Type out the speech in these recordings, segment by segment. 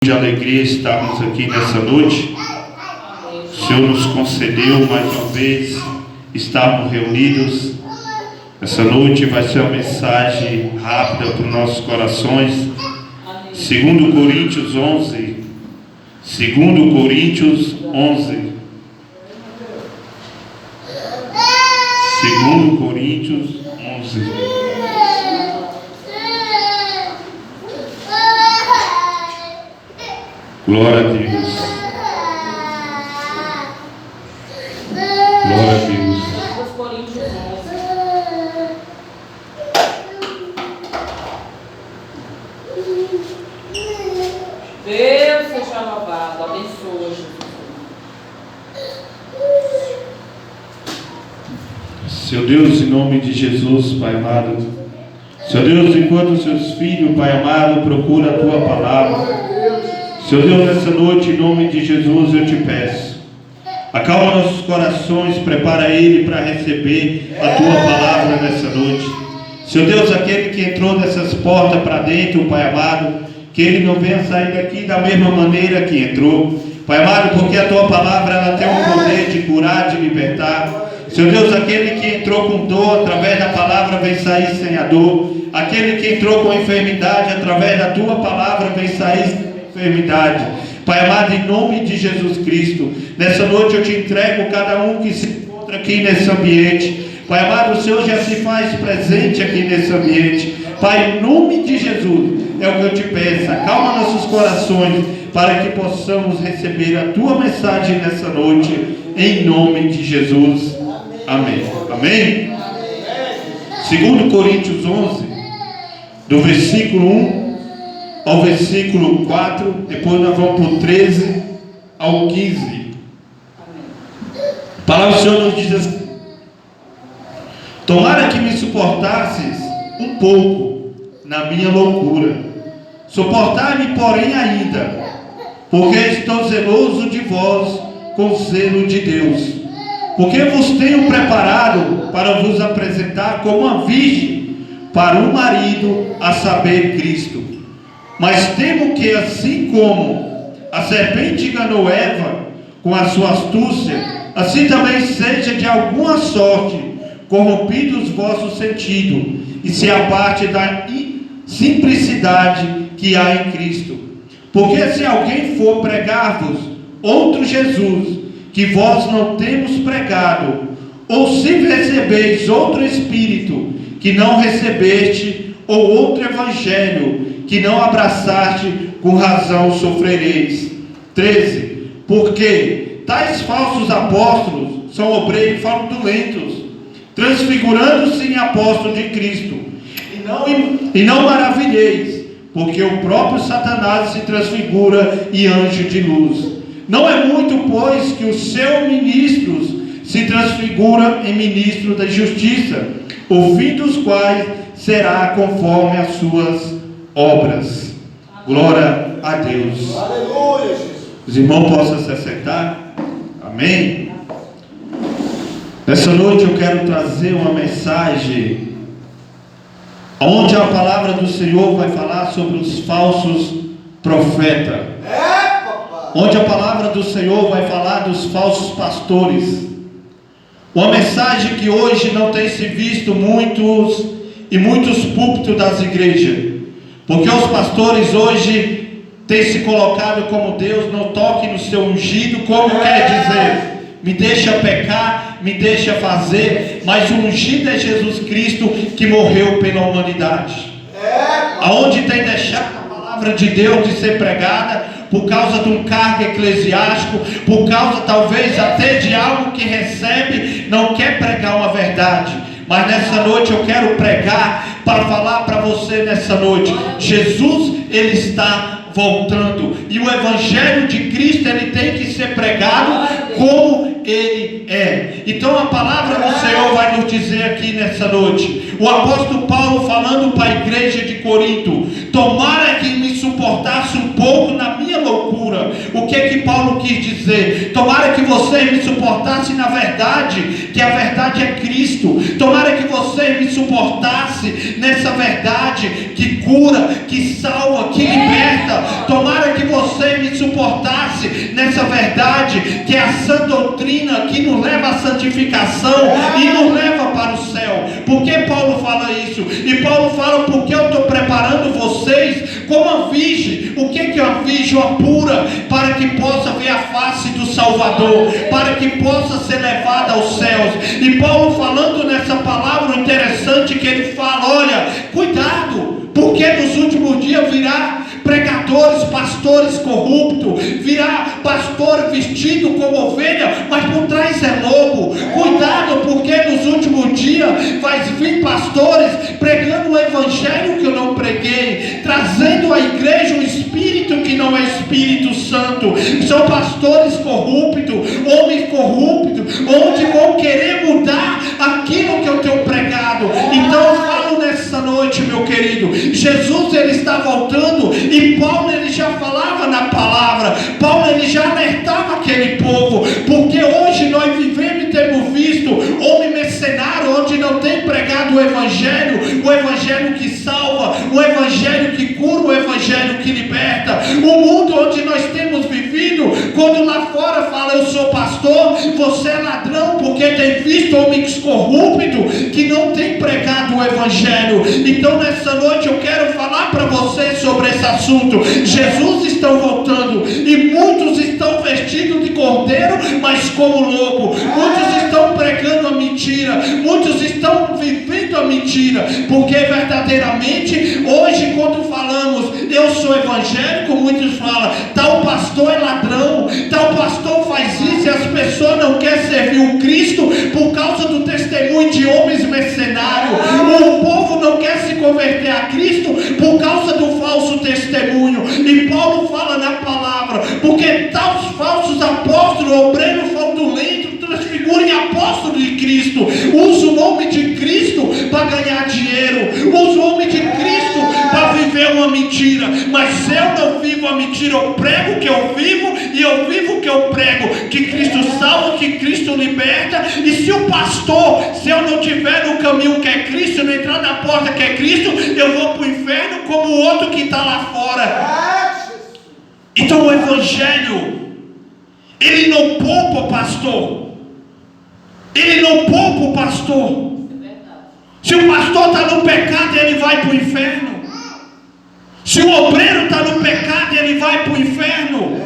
De alegria estarmos aqui nessa noite. O Senhor nos concedeu mais uma vez estarmos reunidos. Essa noite vai ser uma mensagem rápida para os nossos corações. 2 Coríntios 11. 2 Coríntios 11. 2 Coríntios 11. Glória a Deus. Glória a Deus. Deus seja louvado. Abençoa, Jesus. Seu Deus, em nome de Jesus, Pai amado. Seu Deus, enquanto seus filhos, Pai amado, procuram a Tua palavra. Seu Deus, nessa noite, em nome de Jesus, eu te peço. Acalma nossos corações, prepara Ele para receber a Tua palavra nessa noite. Seu Deus, aquele que entrou nessas portas para dentro, Pai amado, que Ele não venha sair daqui da mesma maneira que entrou. Pai amado, porque a Tua palavra ela tem o poder de curar, de libertar. Seu Deus, aquele que entrou com dor, através da palavra vem sair sem a dor. Aquele que entrou com enfermidade, através da Tua palavra vem sair sem enfermidade. Pai amado, em nome de Jesus Cristo, nessa noite eu te entrego cada um que se encontra aqui nesse ambiente. Pai amado, o Senhor já se faz presente aqui nesse ambiente. Pai, em nome de Jesus, é o que eu te peço. Acalma nossos corações para que possamos receber a Tua mensagem nessa noite, em nome de Jesus. Amém. Amém? 2 Coríntios 11, do versículo 1 ao versículo 4, depois nós vamos para o 13 ao 15. A palavra do Senhor nos diz assim: tomara que me suportasses um pouco na minha loucura, suportai-me porém ainda, porque estou zeloso de vós com zelo de Deus, porque vos tenho preparado para vos apresentar como uma virgem para um marido, a saber, Cristo. Mas temo que, assim como a serpente enganou Eva com a sua astúcia, assim também seja de alguma sorte corrompido os vossos sentidos, e se aparte da simplicidade que há em Cristo. Porque se alguém for pregar-vos outro Jesus, que vós não temos pregado, ou se recebeis outro Espírito, que não recebeste, ou outro Evangelho, que não abraçaste, com razão sofrereis. 13. Porque tais falsos apóstolos são obreiros fraudulentos, transfigurando-se em apóstolos de Cristo. E não maravilheis, porque o próprio Satanás se transfigura em anjo de luz. Não é muito, pois, que os seus ministros se transfiguram em ministros da justiça, o fim dos quais será conforme as suas obras. Glória a Deus. Aleluia, Jesus. Os irmãos possam se assentar. Amém. Nessa noite eu quero trazer uma mensagem onde a palavra do Senhor vai falar sobre os falsos profetas. Onde a palavra do Senhor vai falar dos falsos pastores. Uma mensagem que hoje não tem se visto muitos púlpitos das igrejas. Porque os pastores hoje têm se colocado como Deus, não toque no seu ungido, como quer dizer, me deixa pecar, me deixa fazer, mas o ungido é Jesus Cristo que morreu pela humanidade. Aonde tem deixado a palavra de Deus de ser pregada, por causa de um cargo eclesiástico, por causa talvez até de algo que recebe, não quer pregar uma verdade. Mas nessa noite eu quero pregar para falar para você nessa noite: Jesus, Ele está voltando, e o Evangelho de Cristo ele tem que ser pregado como Ele é. Então a palavra do Senhor vai nos dizer aqui nessa noite, o apóstolo Paulo falando para a igreja de Corinto: tomara que me suportasse um pouco na minha loucura, O que Paulo quis dizer? Tomara que vocês me suportassem na verdade, que a verdade é Cristo. Tomara que vocês me suportassem nessa verdade que cura, que salva, que liberta. Tomara que vocês me suportassem nessa verdade que é a sã doutrina, que nos leva à santificação e nos leva para o céu. Por que Paulo fala isso? E Paulo fala porque eu estou preparando vocês como a virgem. O que é uma virgem? Uma pura, para que possa ver a face do Salvador, para que possa ser levada aos céus. E Paulo falando nessa palavra interessante que ele fala, olha, cuidado, porque nos últimos dias virá pregadores, pastores corruptos, virá pastor vestido como ovelha, mas por trás é lobo. Cuidado, porque nos últimos dias vai vir pastores pregando o evangelho que eu não preguei, trazendo à igreja um espírito que não é Espírito Santo. São pastores corruptos, homens corruptos, onde vão querer mudar aquilo que eu tenho pregado. Então eu falo nessa noite, meu querido, Jesus ele está voltando. E Paulo ele já falava na palavra, Paulo ele já alertava aquele povo, porque hoje nós vivemos e temos visto homem mercenário, onde não tem pregado o evangelho que salva, o evangelho que cura, o evangelho que liberta. O mundo onde nós temos vivido, quando lá fora fala eu sou pastor, você é ladrão, porque tem visto homens corruptos que não tem pregado o evangelho. Então nessa noite eu quero falar para você sobre esse assunto. Jesus está voltando e muitos estão vestidos de cordeiro, mas como lobo. Muitos estão pregando a mentira, muitos estão vivendo a mentira, porque verdadeiramente hoje quando falamos eu sou evangélico, muitos falam tal pastor é ladrão, tal pastor faz isso, e as pessoas não querem servir o Cristo por causa do testemunho de homens mercenários. O povo não quer se converter a Cristo por causa do falso testemunho. E Paulo fala na palavra, porque tais falsos apóstolos, obreiros fraudulentos, transfiguram em apóstolos de Cristo, usa o nome de Cristo para ganhar dinheiro, usa o nome de Cristo para viver uma mentira. Mas eu não vivo a mentira, eu prego o que eu vivo e eu vivo o que eu prego, que Cristo salva, que Cristo liberta. E se o pastor, se eu não tiver no caminho que é Cristo, não entrar na porta que é Cristo, eu vou para o inferno como o outro que está lá fora. Então o evangelho ele não poupa o pastor, ele não poupa o pastor. Se o pastor está no pecado, ele vai para o inferno. Se o obreiro está no pecado, ele vai para o inferno.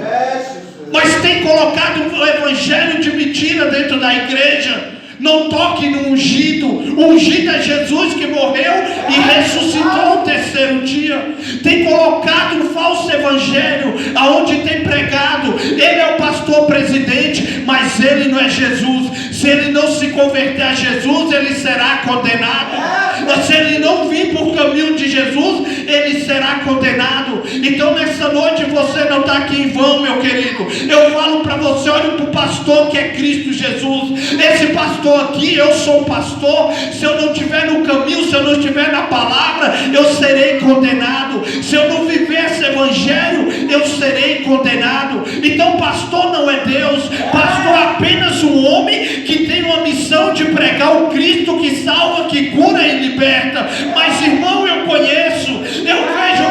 Mas tem colocado o evangelho de mentira dentro da igreja. Não toque no ungido. O ungido é Jesus que morreu e ressuscitou no terceiro dia. Tem colocado um falso evangelho, aonde tem pregado ele é o pastor presidente, mas ele não é Jesus. Se ele não se converter a Jesus, ele será condenado. Mas se ele não vir por caminho de Jesus, ele será condenado. Então nessa noite você não está aqui em vão, meu querido. Eu falo para você, olha para o pastor que é Cristo Jesus. Esse pastor aqui, eu sou um pastor. Se eu não estiver no caminho, se eu não estiver na palavra, eu serei condenado. Se eu não viver esse evangelho, eu serei condenado. Então pastor não é Deus. Pastor é apenas um homem que tem uma missão de pregar o Cristo que salva, que cura e liberta. Mas irmão, eu conheço, eu vejo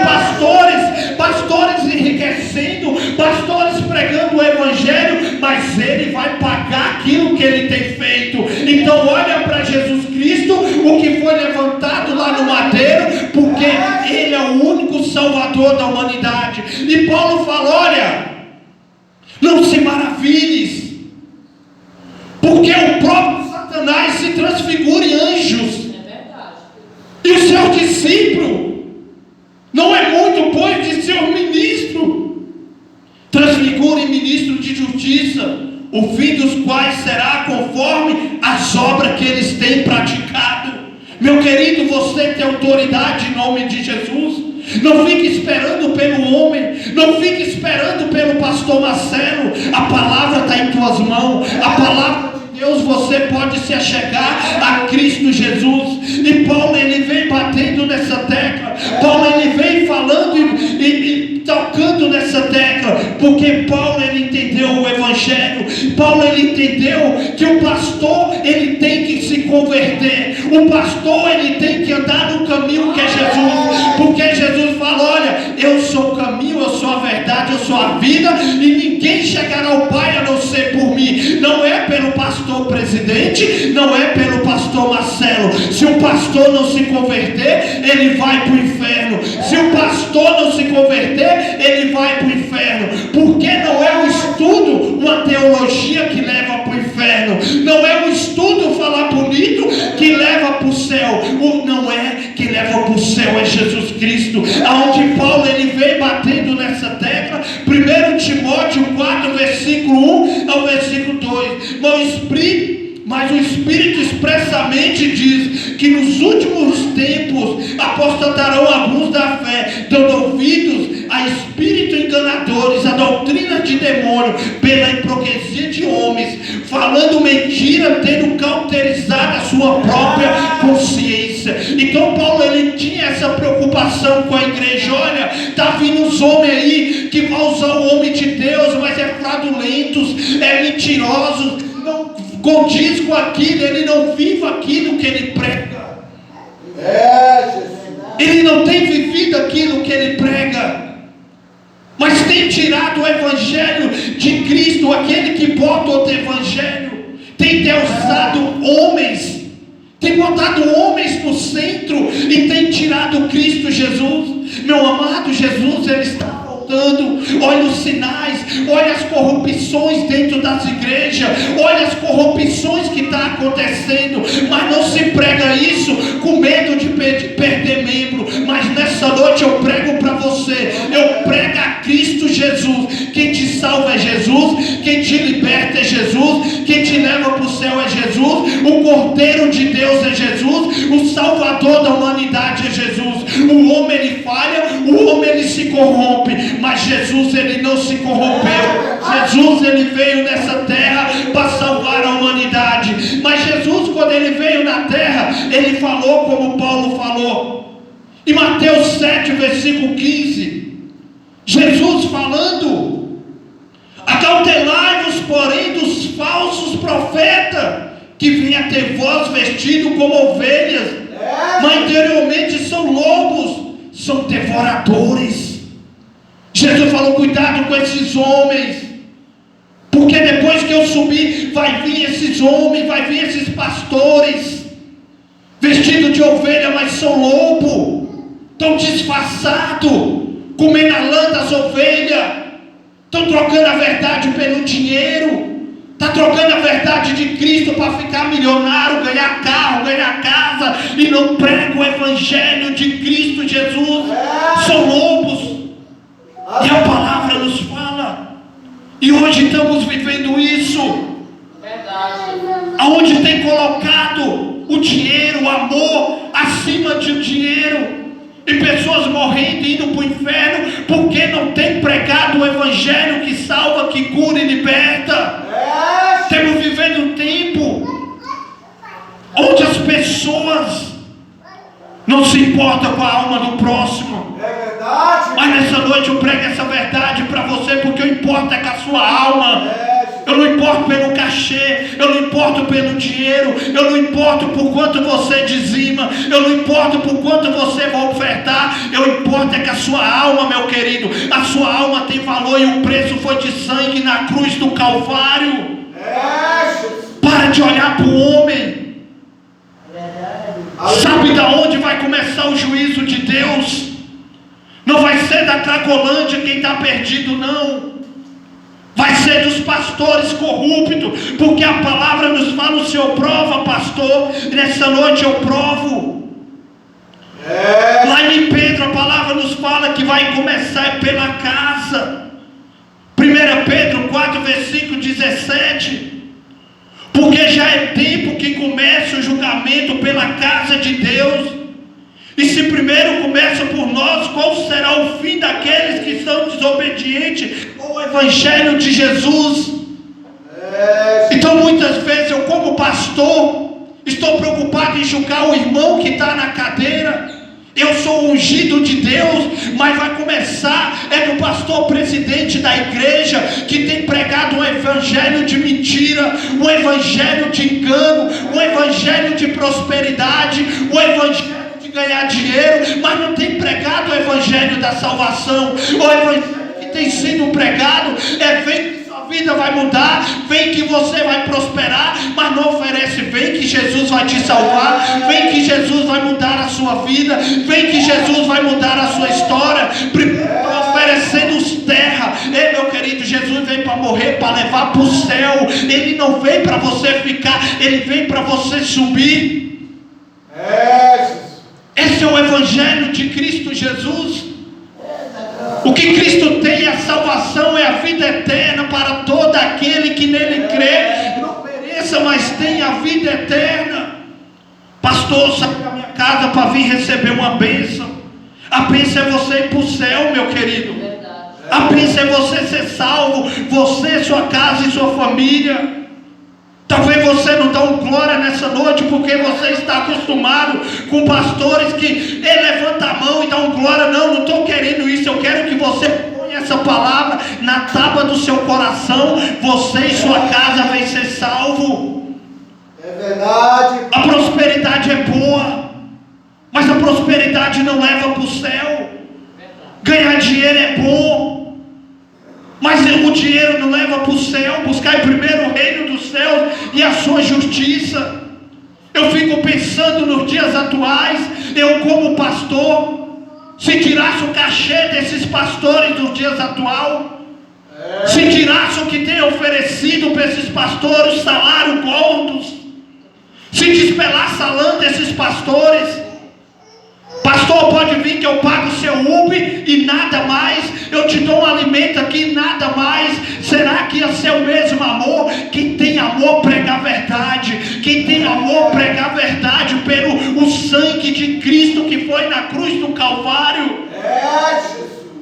pastores enriquecendo, pastores pregando o evangelho, mas ele vai pagar aquilo que ele tem feito. Então olha para Jesus Cristo, o que foi levantado lá no madeiro, porque ele é o único salvador da humanidade. E Paulo fala, olha, não se maravilhes, porque o próprio Satanás se transfigura em anjos. E o seu discípulo não é muito, pois, de seu ministro. Transfigura em ministro de justiça, o fim dos quais será conforme as obras que eles têm praticado. Meu querido, você tem autoridade em nome de Jesus. Não fique esperando pelo homem, não fique esperando pelo pastor Marcelo. A palavra está em tuas mãos. A palavra de Deus, você pode se achegar a Cristo Jesus. E Paulo ele vem batendo nessa tecla. Paulo ele vem falando e tocando nessa tecla, porque Paulo evangelho. Paulo, ele entendeu que o pastor, ele tem que se converter. O pastor, ele tem que andar no caminho que é Jesus, porque Jesus fala: olha, eu sou o caminho, eu sou a verdade, eu sou a vida, e ninguém chegará ao Pai a não ser por mim. Não é pelo pastor presidente, não é pelo pastor Marcelo. Se o pastor não se converter, ele vai para o inferno. Se o pastor não se converter, ele vai para o inferno. Porque não é um estudo, uma teologia que leva para o inferno. Não é um estudo, falar bonito, que leva para o céu. Não é que leva para o céu, é Jesus Cristo. Aonde Paulo, ele vem batendo nessa tecla. 1 Timóteo 4, versículo 1 ao versículo 2. Mas o Espírito expressamente diz que nos últimos tempos apostatarão alguns da fé, dando ouvidos a espíritos enganadores, a doutrina de demônio, pela hipocrisia de homens, falando mentira, tendo cauterizado a sua própria consciência. Então Paulo, ele tinha essa preocupação com a igreja. Olha, está vindo uns homens aí que vão usar o homem de Deus, mas é fraudulentos, é mentirosos, não condiz com aquilo, ele não vive aquilo que ele prega. Ele não tem vivido aquilo que ele prega, mas tem tirado o evangelho de Cristo, aquele que bota outro evangelho, tem deusado homens, tem botado homens no centro e tem tirado Cristo Jesus. Meu amado, Jesus, ele está voltando. Olha os sinais, olha as corrupções dentro das igrejas, olha as corrupções que estão acontecendo, mas não se prega isso com medo de perder membro. Mas nessa noite eu prego para você, eu prego a Cristo Jesus. Quem te salva é Jesus, quem te liberta é Jesus, quem te leva para o céu é Jesus, o Cordeiro de Deus é Jesus, o Salvador da humanidade é Jesus. O homem, ele falha, o homem, ele se corrompe, mas Jesus, ele não se corrompeu. Jesus, ele veio nessa terra para salvar a humanidade. Mas Jesus, quando ele veio na terra, ele falou como Paulo falou em Mateus 7, versículo 15. Jesus falando: acautelai-vos, porém, dos falsos profetas, que vêm a ter vós vestido como ovelhas, mas interiormente são lobos, são devoradores. Jesus falou: cuidado com esses homens, porque depois que eu subir, vai vir esses homens, vai vir esses pastores, vestidos de ovelha, mas são lobo, estão disfarçados, comendo a lã das ovelhas, estão trocando a verdade pelo dinheiro, está trocando a verdade de Cristo para ficar milionário, ganhar carro, ganhar casa, e não prega o evangelho de Cristo Jesus. São lobos. E a palavra nos fala, e hoje estamos vivendo isso. Verdade. Aonde tem colocado o dinheiro, o amor acima de dinheiro, e pessoas morrendo e indo para o inferno porque não tem pregado o evangelho que salva, que cura e liberta. Estamos vivendo um tempo onde as pessoas não se importam com a alma do próximo. Mas nessa noite eu prego essa verdade para você, porque eu importo é com a sua alma. Eu não importo pelo cachê, eu não importo pelo dinheiro, eu não importo por quanto você dizima, eu não importo por quanto você vai ofertar, eu importo é com a sua alma, meu querido. A sua alma tem valor e o preço foi de sangue na cruz do Calvário. Para de olhar para o homem. Sabe da onde vai começar o juízo de Deus? Não vai ser da Cracolândia quem está perdido, não. Vai ser dos pastores corruptos, porque a palavra nos fala: o Senhor prova, pastor, e nessa noite eu provo. Lá em Pedro, a palavra nos fala que vai começar pela casa. 1 Pedro 4, versículo 17. Porque já é tempo que comece o julgamento pela casa de Deus. E se primeiro começa por nós, qual será o fim daqueles que são desobedientes ao evangelho de Jesus? Então muitas vezes eu, como pastor, estou preocupado em julgar o irmão que está na cadeira. Eu sou ungido de Deus, mas vai começar do pastor presidente da igreja que tem pregado um evangelho de mentira, um evangelho de engano, um evangelho de prosperidade, um evangelho de ganhar dinheiro, mas não tem pregado o evangelho da salvação. O evangelho que tem sido pregado vem que sua vida vai mudar, vem que você vai prosperar, mas não oferece, vem que Jesus vai te salvar, vem que Jesus vai mudar a sua vida, vem que Jesus vai mudar a sua história. Primeiro está oferecendo terra. Ei, meu querido, Jesus veio para morrer, para levar para o céu. Ele não veio para você ficar, ele veio para você subir. Esse é o evangelho de Cristo Jesus. O que Cristo tem é a salvação, é a vida eterna para todo aquele que nele crê, não pereça, mas tenha a vida eterna. Pastor, sai da minha casa para vir receber uma bênção. A bênção é você ir para o céu, meu querido. A bênção é você ser salvo, você, sua casa e sua família. Talvez você não dê um glória nessa noite porque você está acostumado com pastores que levanta a mão e dá um glória. Não estou querendo isso. Eu quero que você ponha essa palavra na tábua do seu coração. Você e sua casa vão ser salvo. É verdade. A prosperidade é boa, mas a prosperidade não leva para o céu. Ganhar dinheiro é bom, mas o dinheiro não leva para o céu. Buscar primeiro o reino dos céus e a sua justiça. Eu fico pensando nos dias atuais, eu como pastor, se tirasse o cachê desses pastores dos dias atuais, se tirasse o que tem oferecido para esses pastores, salário gordos, se despelasse a lã desses pastores. Pastor, pode vir que eu pago o seu Uber e nada mais, eu te dou um alimento aqui, nada mais. Será que ia ser o mesmo amor? Quem tem amor prega a verdade. Quem tem amor prega a verdade pelo o sangue de Cristo que foi na cruz do Calvário.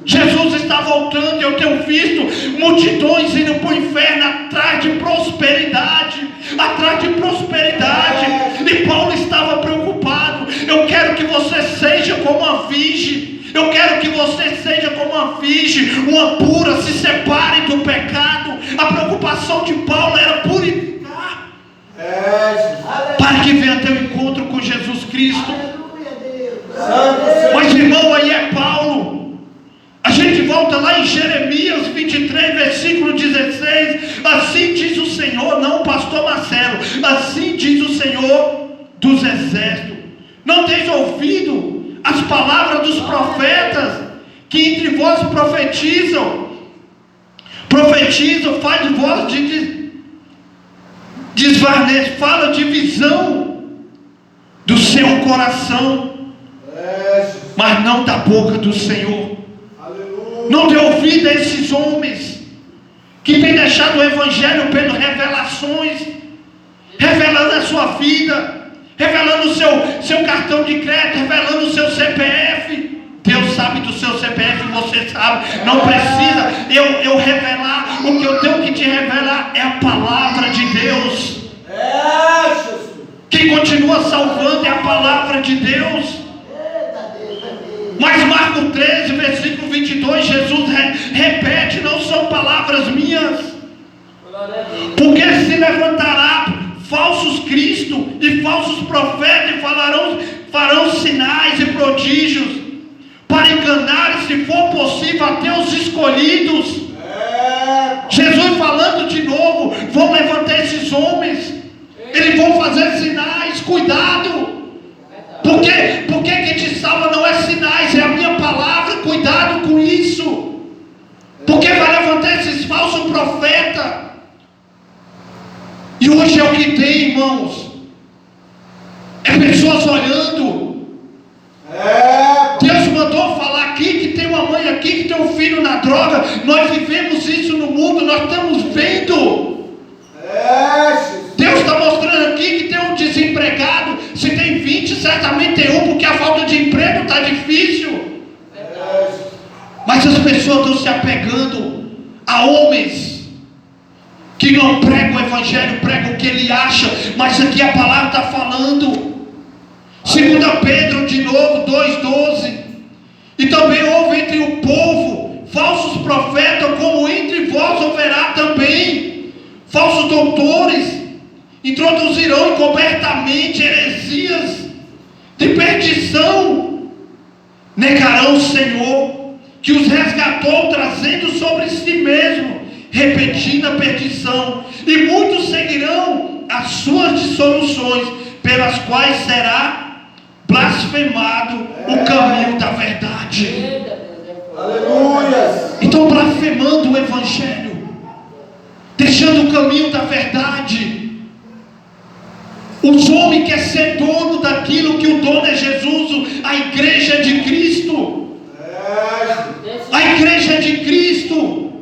Jesus está voltando e eu tenho visto multidões indo para o inferno atrás de prosperidade, atrás de prosperidade. E Paulo estava preocupado. Eu quero que você seja como uma virgem. Eu quero que você seja como uma virgem, uma pura, se separe do pecado. A preocupação de Paulo era purificar, para que venha ter um encontro com Jesus Cristo. Mas irmão, aí é Paulo. A gente volta lá em Jeremias 23, versículo 16. Assim diz o Senhor, não o pastor Marcelo, assim diz o Senhor dos exércitos: não tens ouvido as palavras dos profetas que entre vós profetizam, faz voz de desvanecer, fala de visão do seu coração, mas não da boca do Senhor. Não dê ouvido a esses homens que têm deixado o evangelho pelas revelações, revelando a sua vida, revelando o seu cartão de crédito, revelando o seu CPF. Deus sabe do seu CPF, você sabe. Não precisa eu revelar. O que eu tenho que te revelar é a palavra de Deus. Quem continua salvando é a palavra de Deus. Mas Marcos 13, versículo 22, Jesus repete: não são palavras minhas, porque se levantará falsos cristos e falsos profetas e farão sinais e prodígios para enganar, se for possível, até os escolhidos. Jesus falando de novo: vão levantar esses homens, eles vão fazer sinais, cuidado. Porque quem te salva não é sinais, é a minha palavra. Cuidado com isso. Porque vai levantar esses falsos profetas. E hoje é o que tem, irmãos. É pessoas olhando. Deus mandou falar aqui que tem uma mãe aqui que tem um filho na droga. Nós vivemos isso no mundo, nós estamos vendo. Deus está mostrando aqui que tem um desempregado. Se tem 20, certamente tem um, porque a falta de emprego está difícil. Mas as pessoas estão se apegando a homens que não pregam o evangelho, pregam o que ele acha. Mas aqui a palavra está falando: Segunda Pedro, de novo, 2,12. E também houve entre o povo falsos profetas, como entre vós houverá também falsos doutores. Introduzirão encobertamente heresias de perdição. Negarão o Senhor, que os resgatou, trazendo sobre si mesmo repetindo a perdição. E muitos seguirão as suas dissoluções, pelas quais será blasfemado o caminho da verdade. Aleluia. Então, blasfemando o Evangelho, deixando o caminho da verdade. Os homens querem ser dono daquilo que o dono é Jesus, a igreja de Cristo. A igreja de Cristo.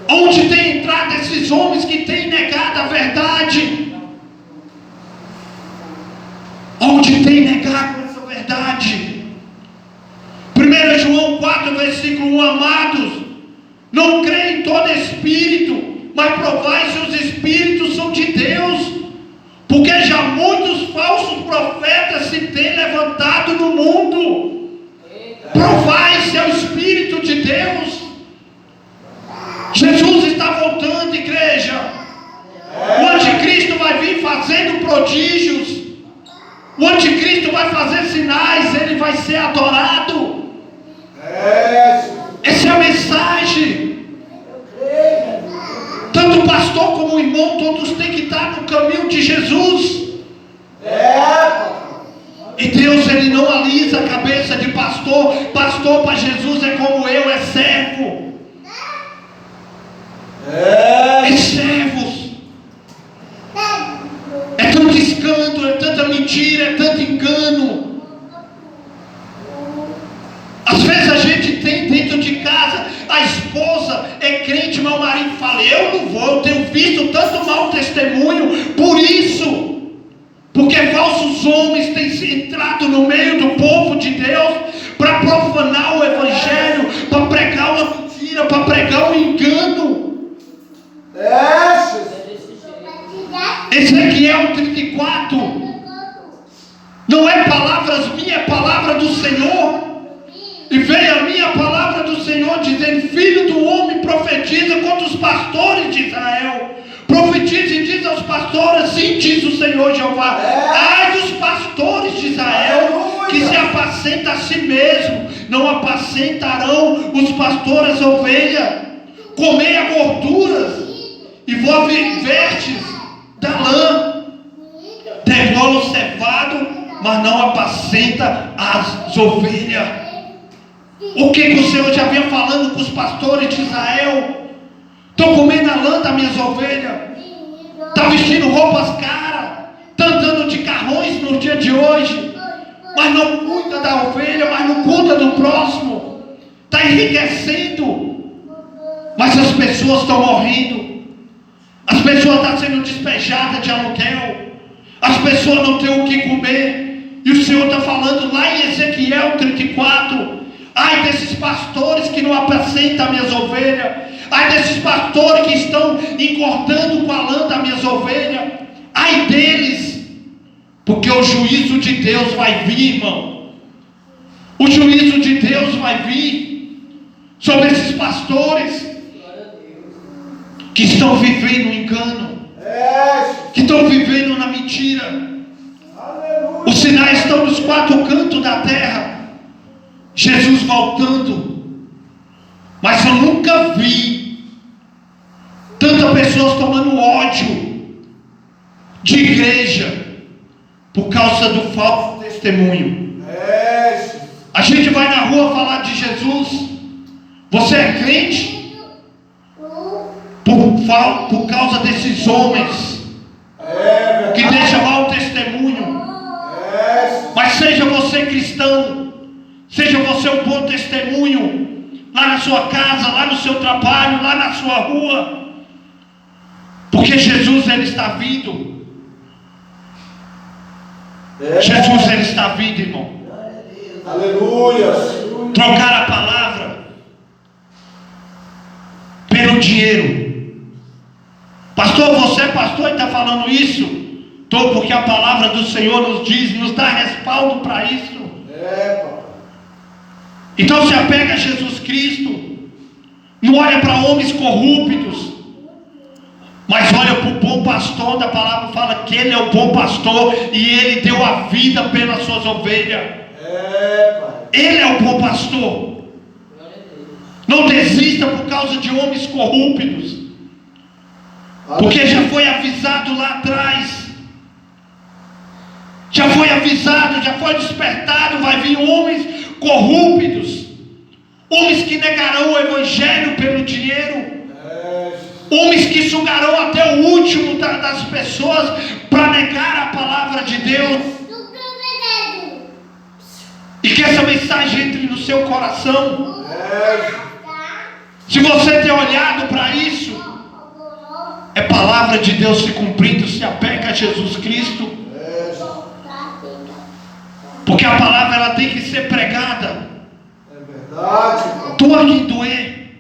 Onde tem entrado esses homens que têm negado a verdade? Onde tem negado essa verdade? 1 João 4, versículo 1: Amados, não creem em todo espírito, mas provai se os espíritos são de Deus, porque já muitos falsos profetas se têm levantado no mundo. Provai se é o Espírito de Deus. Jesus está voltando, igreja. O anticristo vai vir fazendo prodígios. O anticristo vai fazer sinais. Ele vai ser adorado. Essa é a mensagem. Tanto o pastor como o irmão, todos têm que estar no caminho de Jesus. E Deus, Ele não alisa a cabeça de pastor. Pastor para Jesus é como eu, é servo. É servos. É tanto escândalo, é tanta mentira, é tanto engano. Às vezes a gente tem dentro de casa, a esposa é crente, mas o marido fala: eu não vou, eu tenho visto tanto mau testemunho por isso. Porque falsos homens têm entrado no meio do povo de Deus para profanar o Evangelho, para pregar uma mentira, para pregar um engano. Ezequiel 34 não é palavras minhas, é palavra do Senhor. E veio a minha palavra do Senhor dizendo: filho do homem, profetiza contra os pastores de Israel. Profetiza e diz aos pastores: assim diz o Senhor Jeová: ai dos pastores de Israel, que se apacenta a si mesmo, não apacentarão os pastores as ovelhas. Comei a gorduras e vós vertes da lã, degola o cevado, mas não apacenta as ovelhas. O que o Senhor já vinha falando com os pastores de Israel? Estão comendo a lã das minhas ovelhas, está vestindo roupas caras, está andando de carrões no dia de hoje, mas não cuida da ovelha, mas não cuida do próximo, está enriquecendo, mas as pessoas estão morrendo. As pessoas estão sendo despejadas de aluguel. As pessoas não têm o que comer. E o Senhor está falando lá em Ezequiel 34: ai desses pastores que não apacentam as minhas ovelhas. Ai desses pastores que estão engordando com a lã das minhas ovelhas. Ai deles. Porque o juízo de Deus vai vir, irmão. O juízo de Deus vai vir sobre esses pastores que estão vivendo no engano, que estão vivendo na mentira. Os sinais estão nos quatro cantos da terra. Jesus voltando. Mas eu nunca vi tantas pessoas tomando ódio de igreja por causa do falso testemunho. A gente vai na rua falar de Jesus. Você é crente? Por causa desses homens que deixam mau testemunho. Mas seja você cristão, seja você um bom testemunho lá na sua casa, lá no seu trabalho, lá na sua rua, porque Jesus, Ele está vindo. Jesus, Ele está vindo, irmão. Aleluia. Trocar a palavra pelo dinheiro. Pastor, você é pastor e está falando isso? Porque a palavra do Senhor nos diz, nos dá respaldo para isso. Papai. Então se apega a Jesus Cristo. Não olha para homens corruptos, mas olha para o bom pastor. Da palavra fala que ele é o bom pastor e ele deu a vida pelas suas ovelhas. Pai. Ele é o bom pastor. Não desista por causa de homens corruptos, porque já foi avisado lá atrás. Já foi avisado, já foi despertado. Vai vir homens corruptos, homens que negarão o evangelho pelo dinheiro, homens que sugarão até o último das pessoas para negar a palavra de Deus. E que essa mensagem entre no seu coração. Se você tem olhado para isso, é palavra de Deus se cumprindo. Se apega a Jesus Cristo, porque a palavra ela tem que ser pregada. É verdade. Doa quem doer.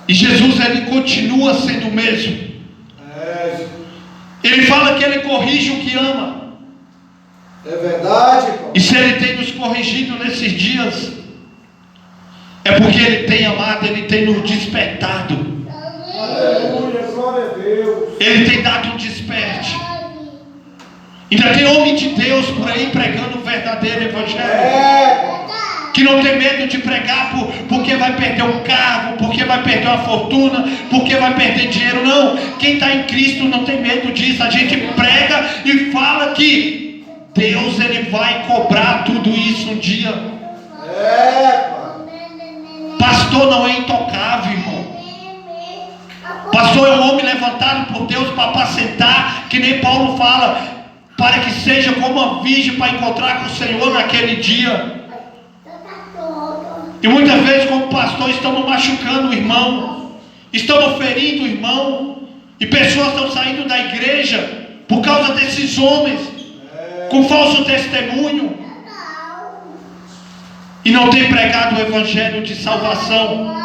E Jesus ele continua sendo o mesmo. Ele fala que ele corrige o que ama. É verdade, Pai. E se ele tem nos corrigido nesses dias, é porque ele tem amado, ele tem nos despertado. Aleluia, glória a Deus. Ele tem dado um desperte. Ainda tem homem de Deus por aí pregando o verdadeiro evangelho, que não tem medo de pregar porque vai perder um cargo, porque vai perder uma fortuna, porque vai perder dinheiro. Não, quem está em Cristo não tem medo disso. A gente prega e fala que Deus ele vai cobrar tudo isso um dia. Pastor não é intocável, irmão. Pastor é um homem levantado por Deus para apacentar, que nem Paulo fala, para que seja como uma virgem para encontrar com o Senhor naquele dia. E muitas vezes como pastor estamos machucando o irmão, estamos ferindo o irmão, e pessoas estão saindo da igreja por causa desses homens com falso testemunho e não tem pregado o evangelho de salvação.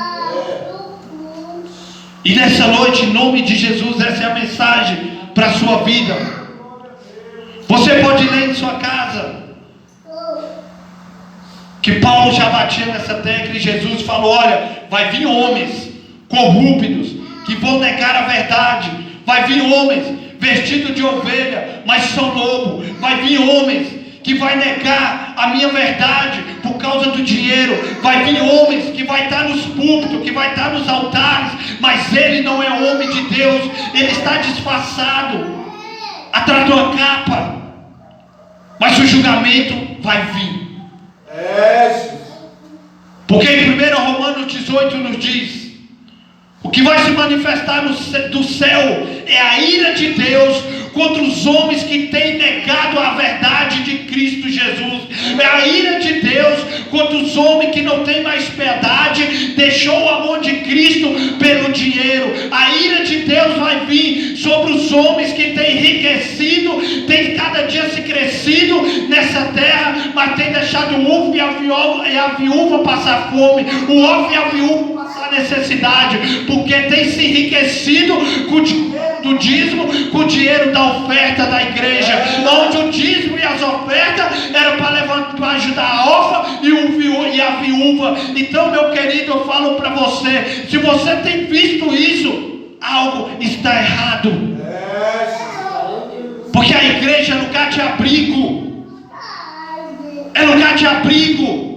E nessa noite, em nome de Jesus, essa é a mensagem para a sua vida. Você pode ler em sua casa que Paulo já batia nessa tecla e Jesus falou: olha, vai vir homens corruptos que vão negar a verdade. Vai vir homens vestidos de ovelha, mas são lobo. Vai vir homens que vai negar a minha verdade por causa do dinheiro. Vai vir homens que vai estar nos púlpitos, que vai estar nos altares, mas ele não é homem de Deus. Ele está disfarçado atrás de uma capa, mas o julgamento vai vir. Porque em 1 Romanos 18 nos diz: o que vai se manifestar do céu é a ira de Deus contra os homens que têm negado a verdade de Cristo Jesus. É a ira de Deus contra os homens que não têm mais piedade, deixou o amor de Cristo pelo dinheiro. A ira de Deus vai vir sobre os homens que têm enriquecido, têm cada dia se crescido nessa terra, mas têm deixado o órfão e a viúva passar fome, o órfão e a viúva passar necessidade, porque tem se enriquecido com o dinheiro do dízimo, com o dinheiro da oferta da igreja, onde o dízimo e as ofertas eram para ajudar a órfã e a viúva. Então, meu querido, eu falo para você, se você tem visto isso, algo está errado. Porque a igreja é lugar de abrigo. É lugar de abrigo.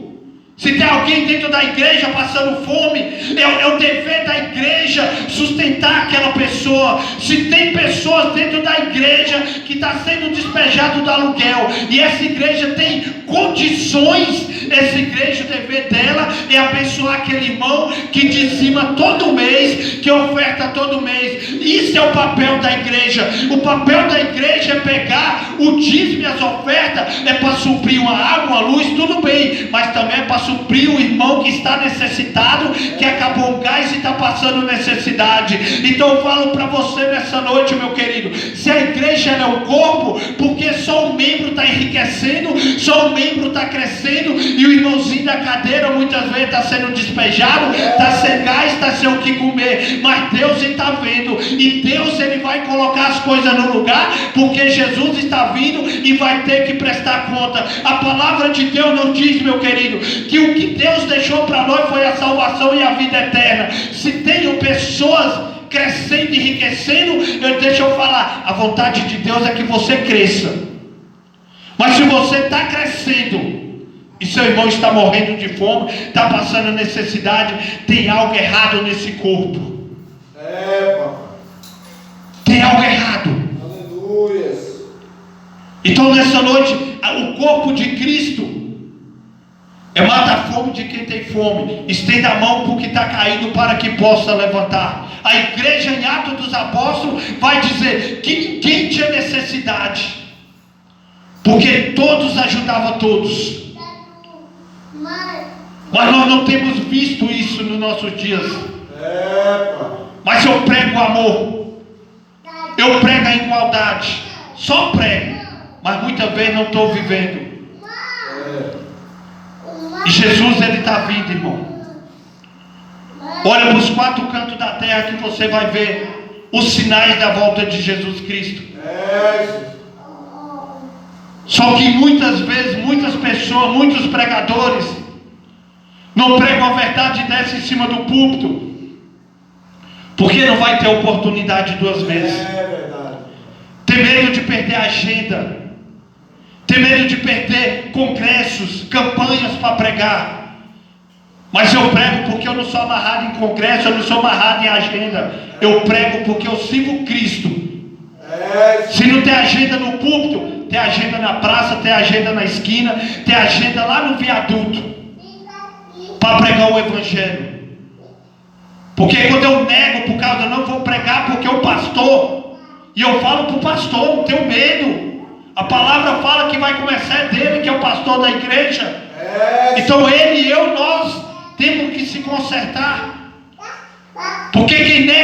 Se tem alguém dentro da igreja passando fome, é o dever da igreja sustentar aquela pessoa. Se tem pessoas dentro da igreja que está sendo despejado do aluguel, e essa igreja tem condições, essa igreja, o dever dela é abençoar aquele irmão que dizima todo mês, que oferta todo mês. Isso é o papel da igreja. O papel da igreja é pegar o dízimo e as ofertas, é para suprir uma água, uma luz, tudo bem, mas também é para suprir o irmão que está necessitado, que acabou o gás e está passando necessidade. Então eu falo para você nessa noite, meu querido, se a igreja é um corpo, porque só um membro está enriquecendo, só um membro está crescendo, e o irmãozinho da cadeira muitas vezes está sendo despejado, está sem gás, está sem o que comer, mas Deus está vendo, e Deus ele vai colocar as coisas no lugar, porque Jesus está vindo e vai ter que prestar conta. A palavra de Deus nos diz, meu querido, que o que Deus deixou para nós foi a salvação e a vida eterna. Se tenho pessoas crescendo e enriquecendo, deixa eu falar, a vontade de Deus é que você cresça. Mas se você está crescendo e seu irmão está morrendo de fome, está passando necessidade, tem algo errado nesse corpo. Tem algo errado. Aleluia. Então nessa noite, o corpo de Cristo mata a fome de quem tem fome. Estenda a mão para o que está caído para que possa levantar. A igreja em Atos dos Apóstolos vai dizer que ninguém tinha necessidade, porque todos ajudavam todos. Mas nós não temos visto isso nos nossos dias. Mas eu prego o amor, eu prego a igualdade, só prego, mas muitas vezes não estou vivendo. E Jesus ele está vindo, irmão. Olha para os quatro cantos da terra que você vai ver os sinais da volta de Jesus Cristo. Só que muitas vezes, muitas pessoas, muitos pregadores não pregam a verdade dessa em cima do púlpito, porque não vai ter oportunidade duas vezes. Tem medo de perder a agenda, tem medo de perder congressos, campanhas para pregar. Mas eu prego porque eu não sou amarrado em congresso, eu não sou amarrado em agenda. Eu prego porque eu sigo Cristo. Se não tem agenda no púlpito, tem agenda na praça, tem agenda na esquina, tem agenda lá no viaduto, para pregar o evangelho. Porque quando eu nego por causa, eu não vou pregar porque o pastor, e eu falo para o pastor, não tenho medo. A palavra fala que vai começar dele, que é o pastor da igreja. Então ele e eu, nós temos que se consertar. Porque quem nega